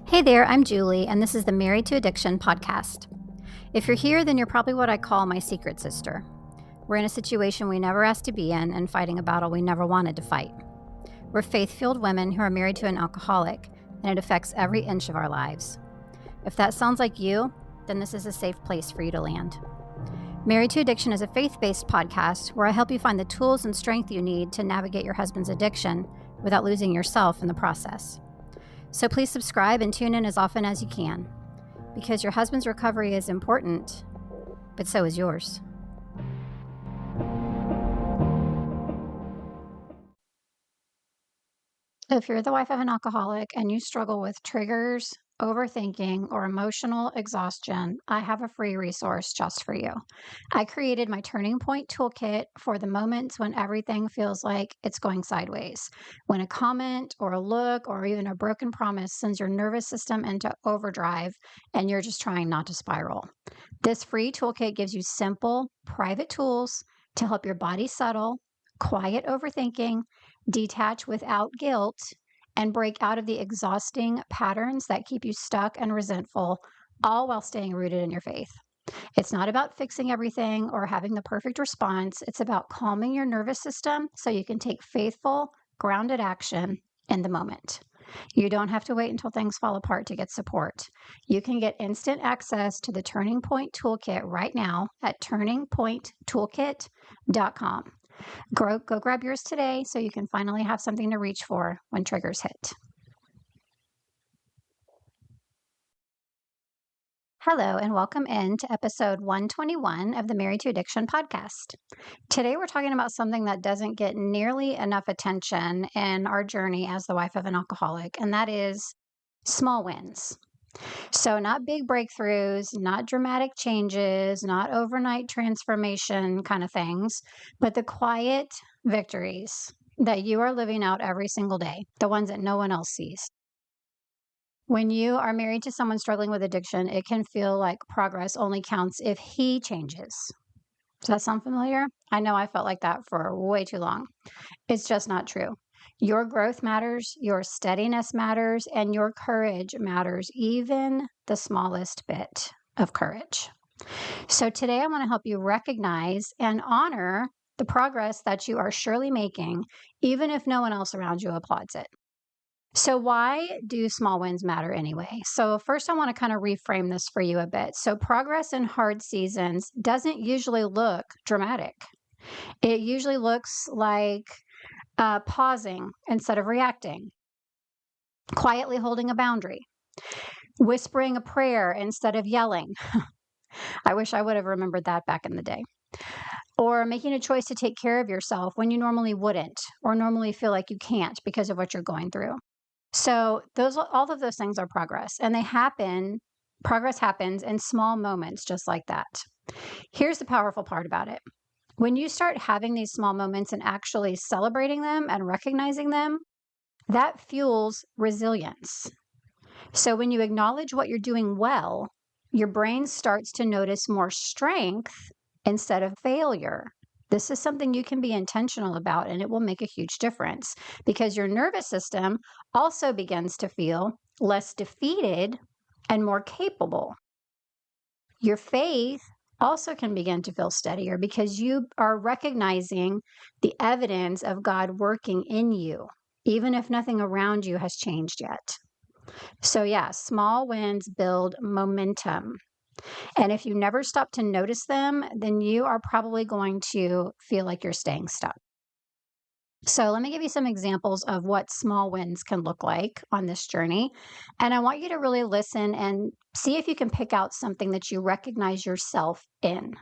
Hey there, I'm Julie, and this is the Married to Addiction podcast. If you're here, then you're probably what I call my secret sister. We're in a situation we never asked to be in and fighting a battle we never wanted to fight. We're faith-filled women who are married to an alcoholic, and it affects every inch of our lives. If that sounds like you, then this is a safe place for you to land. Married to Addiction is a faith-based podcast where I help you find the tools and strength you need to navigate your husband's addiction without losing yourself in the process. So please subscribe and tune in as often as you can, because your husband's recovery is important, but so is yours. If you're the wife of an alcoholic and you struggle with triggers, overthinking, or emotional exhaustion, I have a free resource just for you. I created my Turning Point Toolkit for the moments when everything feels like it's going sideways. When a comment or a look or even a broken promise sends your nervous system into overdrive and you're just trying not to spiral. This free toolkit gives you simple, private tools to help your body settle, quiet overthinking, detach without guilt, and break out of the exhausting patterns that keep you stuck and resentful, all while staying rooted in your faith. It's not about fixing everything or having the perfect response. It's about calming your nervous system so you can take faithful, grounded action in the moment. You don't have to wait until things fall apart to get support. You can get instant access to the Turning Point Toolkit right now at turningpointtoolkit.com. Go grab yours today so you can finally have something to reach for when triggers hit. Hello, and welcome in to episode 121 of the Married to Addiction podcast. Today, we're talking about something that doesn't get nearly enough attention in our journey as the wife of an alcoholic, and that is small wins. So not big breakthroughs, not dramatic changes, not overnight transformation kind of things, but the quiet victories that you are living out every single day, the ones that no one else sees. When you are married to someone struggling with addiction, it can feel like progress only counts if he changes. Does that sound familiar? I know I felt like that for way too long. It's just not true. Your growth matters, your steadiness matters, and your courage matters, even the smallest bit of courage. So today I want to help you recognize and honor the progress that you are surely making, even if no one else around you applauds it. So why do small wins matter anyway? So first I want to kind of reframe this for you a bit. So progress in hard seasons doesn't usually look dramatic. It usually looks like pausing instead of reacting, quietly holding a boundary, whispering a prayer instead of yelling. I wish I would have remembered that back in the day. Or making a choice to take care of yourself when you normally wouldn't, or normally feel like you can't because of what you're going through. So all of those things are progress, and progress happens in small moments just like that. Here's the powerful part about it. When you start having these small moments and actually celebrating them and recognizing them, that fuels resilience. So when you acknowledge what you're doing well, your brain starts to notice more strength instead of failure. This is something you can be intentional about, and it will make a huge difference because your nervous system also begins to feel less defeated and more capable. Your faith also can begin to feel steadier because you are recognizing the evidence of God working in you, even if nothing around you has changed yet. So yeah, small wins build momentum. And if you never stop to notice them, then you are probably going to feel like you're staying stuck. So let me give you some examples of what small wins can look like on this journey. And I want you to really listen and see if you can pick out something that you recognize yourself in.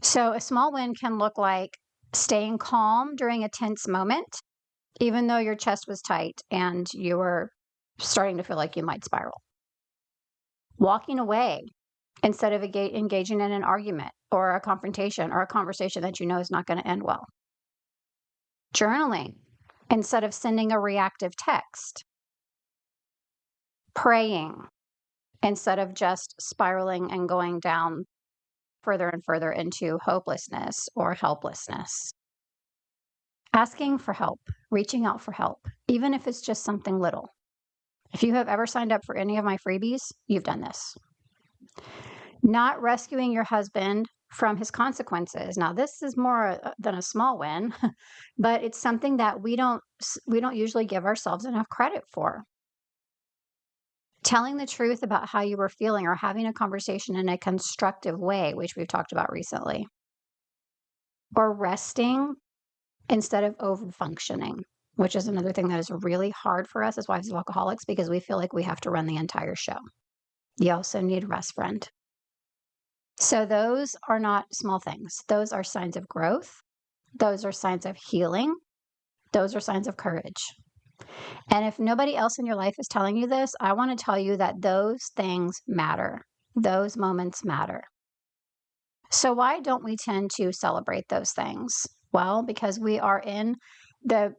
So a small win can look like staying calm during a tense moment, even though your chest was tight and you were starting to feel like you might spiral. Walking away instead of engaging in an argument or a confrontation or a conversation that you know is not going to end well. Journaling instead of sending a reactive text. Praying instead of just spiraling and going down further and further into hopelessness or helplessness. Asking for help, reaching out for help, even if it's just something little. If you have ever signed up for any of my freebies, you've done this. Not rescuing your husband from his consequences. Now, this is more than a small win, but it's something that we don't usually give ourselves enough credit for. Telling the truth about how you were feeling or having a conversation in a constructive way, which we've talked about recently. Or resting instead of over-functioning, which is another thing that is really hard for us as wives of alcoholics because we feel like we have to run the entire show. You also need rest, friend. So those are not small things. Those are signs of growth. Those are signs of healing. Those are signs of courage. And if nobody else in your life is telling you this, I want to tell you that those things matter. Those moments matter. So why don't we tend to celebrate those things? Well, because we are in the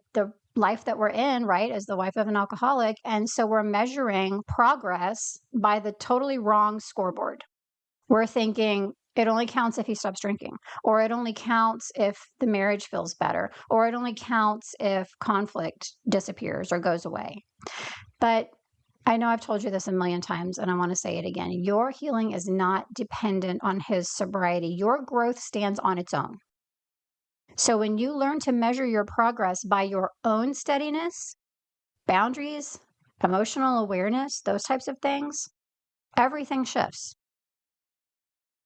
life that we're in, right, as the wife of an alcoholic. And so we're measuring progress by the totally wrong scoreboard. We're thinking it only counts if he stops drinking, or it only counts if the marriage feels better, or it only counts if conflict disappears or goes away. But I know I've told you this a million times, and I want to say it again. Your healing is not dependent on his sobriety. Your growth stands on its own. So when you learn to measure your progress by your own steadiness, boundaries, emotional awareness, those types of things, everything shifts.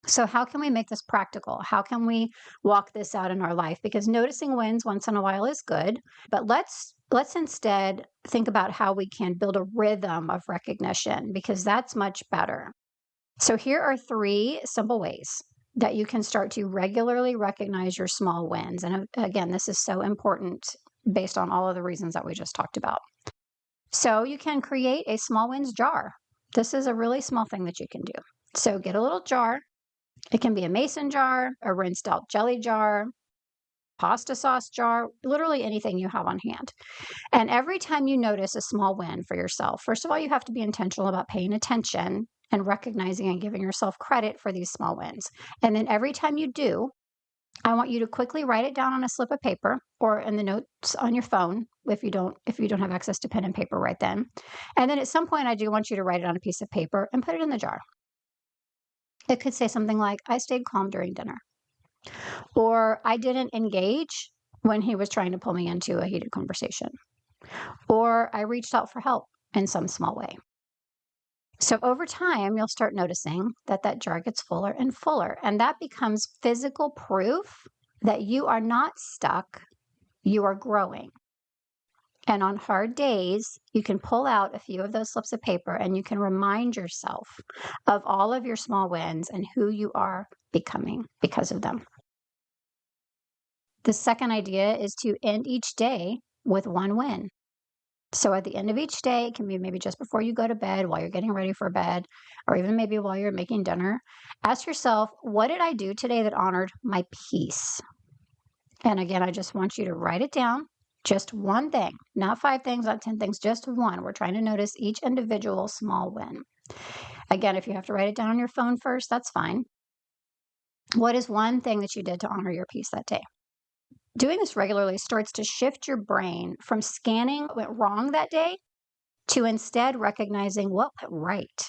So how can we make this practical? How can we walk this out in our life? Because noticing wins once in a while is good, but let's instead think about how we can build a rhythm of recognition, because that's much better. So here are 3 simple ways that you can start to regularly recognize your small wins. And again, this is so important based on all of the reasons that we just talked about. So you can create a small wins jar. This is a really small thing that you can do. So get a little jar. It can be a mason jar, a rinsed out jelly jar, pasta sauce jar, literally anything you have on hand. And every time you notice a small win for yourself, first of all, you have to be intentional about paying attention and recognizing and giving yourself credit for these small wins. And then every time you do, I want you to quickly write it down on a slip of paper or in the notes on your phone if you don't have access to pen and paper right then. And then at some point, I do want you to write it on a piece of paper and put it in the jar. It could say something like, I stayed calm during dinner, or I didn't engage when he was trying to pull me into a heated conversation, or I reached out for help in some small way. So over time, you'll start noticing that jar gets fuller and fuller, and that becomes physical proof that you are not stuck, you are growing. And on hard days, you can pull out a few of those slips of paper and you can remind yourself of all of your small wins and who you are becoming because of them. The second idea is to end each day with one win. So at the end of each day, it can be maybe just before you go to bed, while you're getting ready for bed, or even maybe while you're making dinner, ask yourself, what did I do today that honored my peace? And again, I just want you to write it down. Just one thing, not 5 things, not 10 things, just one. We're trying to notice each individual small win. Again, if you have to write it down on your phone first, that's fine. What is one thing that you did to honor your peace that day? Doing this regularly starts to shift your brain from scanning what went wrong that day to instead recognizing what went right.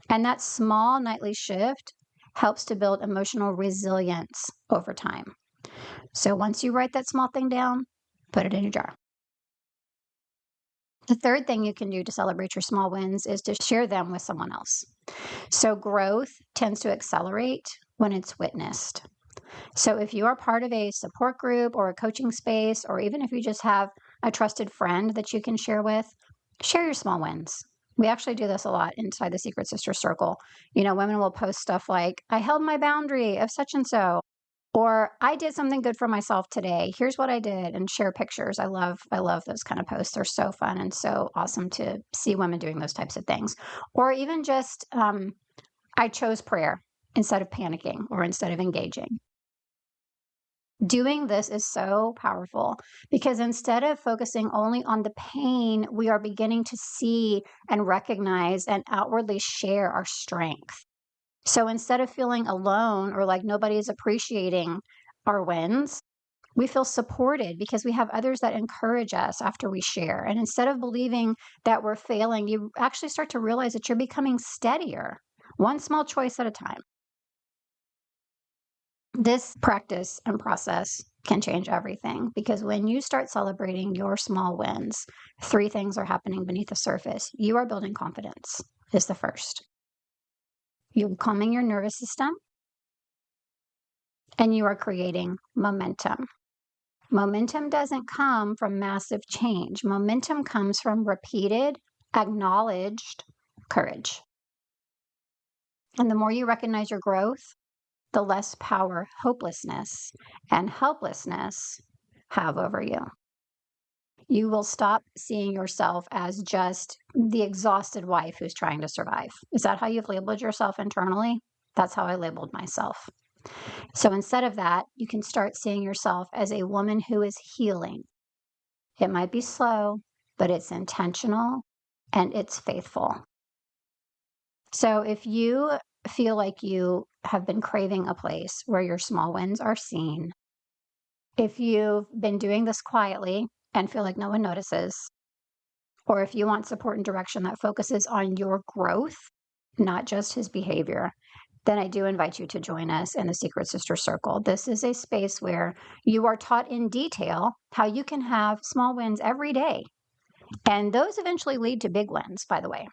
And that small nightly shift helps to build emotional resilience over time. So once you write that small thing down, put it in your jar. The third thing you can do to celebrate your small wins is to share them with someone else. So growth tends to accelerate when it's witnessed. So if you are part of a support group or a coaching space, or even if you just have a trusted friend that you can share with, share your small wins. We actually do this a lot inside the Secret Sister Circle. Women will post stuff like, I held my boundary of such and so, or I did something good for myself today. Here's what I did, and share pictures. I love those kind of posts. They're so fun and so awesome to see women doing those types of things. Or even just, I chose prayer instead of panicking or instead of engaging. Doing this is so powerful because instead of focusing only on the pain, we are beginning to see and recognize and outwardly share our strength. So instead of feeling alone or like nobody is appreciating our wins, We feel supported because we have others that encourage us after we share. And instead of believing that we're failing, you actually start to realize that you're becoming steadier, one small choice at a time. This practice and process can change everything, because when you start celebrating your small wins, three things are happening beneath the surface. You are building confidence, is the first. You're calming your nervous system, and you are creating momentum. Momentum doesn't come from massive change. Momentum comes from repeated, acknowledged courage. And the more you recognize your growth, the less power hopelessness and helplessness have over you. You will stop seeing yourself as just the exhausted wife who's trying to survive. Is that how you've labeled yourself internally? That's how I labeled myself. So instead of that, you can start seeing yourself as a woman who is healing. It might be slow, but it's intentional and it's faithful. So if you feel like you have been craving a place where your small wins are seen, if you've been doing this quietly and feel like no one notices, or if you want support and direction that focuses on your growth, not just his behavior, then I do invite you to join us in the Secret Sister Circle. This is a space where you are taught in detail how you can have small wins every day. And those eventually lead to big wins, by the way.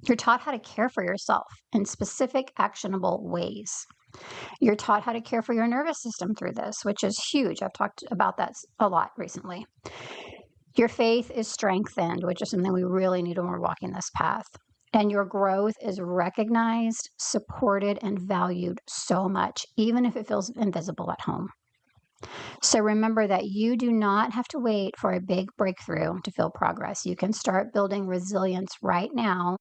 You're taught how to care for yourself in specific, actionable ways. You're taught how to care for your nervous system through this, which is huge. I've talked about that a lot recently. Your faith is strengthened, which is something we really need when we're walking this path. And your growth is recognized, supported, and valued so much, even if it feels invisible at home. So remember that you do not have to wait for a big breakthrough to feel progress. You can start building resilience right now,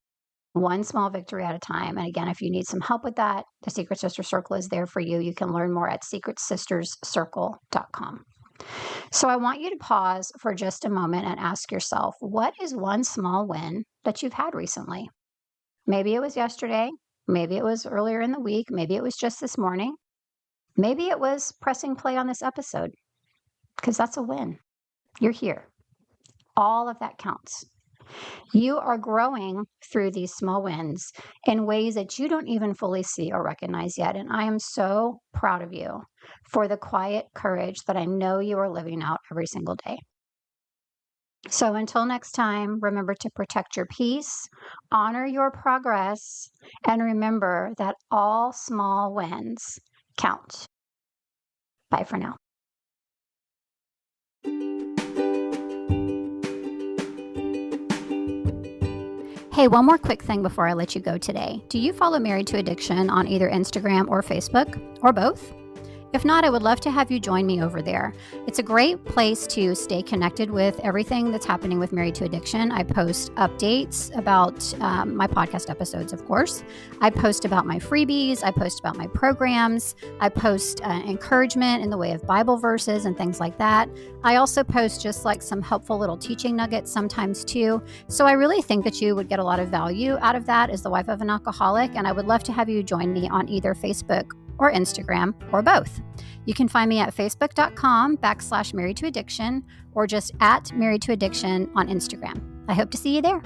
one small victory at a time. And again, if you need some help with that, the Secret Sister Circle is there for you. You can learn more at secretsisterscircle.com. So I want you to pause for just a moment and ask yourself, what is one small win that you've had recently? Maybe it was yesterday. Maybe it was earlier in the week. Maybe it was just this morning. Maybe it was pressing play on this episode, because that's a win. You're here. All of that counts. You are growing through these small wins in ways that you don't even fully see or recognize yet. And I am so proud of you for the quiet courage that I know you are living out every single day. So until next time, remember to protect your peace, honor your progress, and remember that all small wins count. Bye for now. Hey, one more quick thing before I let you go today. Do you follow Married to Addiction on either Instagram or Facebook, or both? If not, I would love to have you join me over there. It's a great place to stay connected with everything that's happening with Married to Addiction. I post updates about my podcast episodes, of course. I post about my freebies. I post about my programs. I post encouragement in the way of Bible verses and things like that. I also post just like some helpful little teaching nuggets sometimes too. So I really think that you would get a lot of value out of that as the wife of an alcoholic. And I would love to have you join me on either Facebook or Instagram, or both. You can find me at facebook.com/married to addiction, or just at married to addiction on Instagram. I hope to see you there.